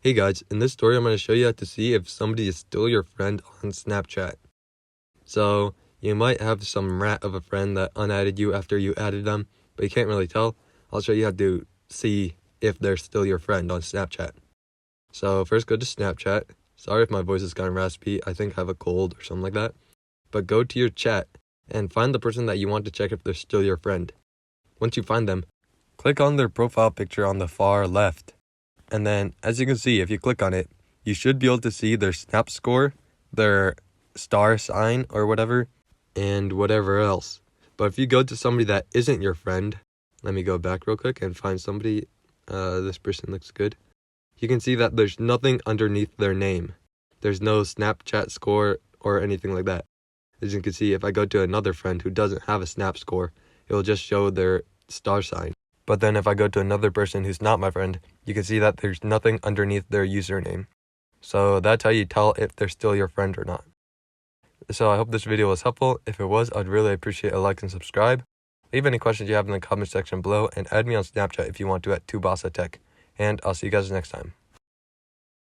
Hey guys, in this story I'm going to show you how to see if somebody is still your friend on Snapchat. So, you might have some rat of a friend that unadded you after you added them, but you can't really tell. I'll show you how to see if they're still your friend on Snapchat. So, first go to Snapchat. Sorry if my voice is kind of raspy, I think I have a cold or something like that. But go to your chat and find the person that you want to check if they're still your friend. Once you find them, click on their profile picture on the far left. And then, as you can see, if you click on it, you should be able to see their snap score, their star sign or whatever, and whatever else. But if you go to somebody that isn't your friend, let me go back real quick and find somebody. This person looks good. You can see that there's nothing underneath their name. There's no Snapchat score or anything like that. As you can see, if I go to another friend who doesn't have a snap score, it will just show their star sign. But then if I go to another person who's not my friend, you can see that there's nothing underneath their username. So that's how you tell if they're still your friend or not. So I hope this video was helpful. If it was, I'd really appreciate a like and subscribe. Leave any questions you have in the comment section below and add me on Snapchat if you want to at 2BassaTech. And I'll see you guys next time.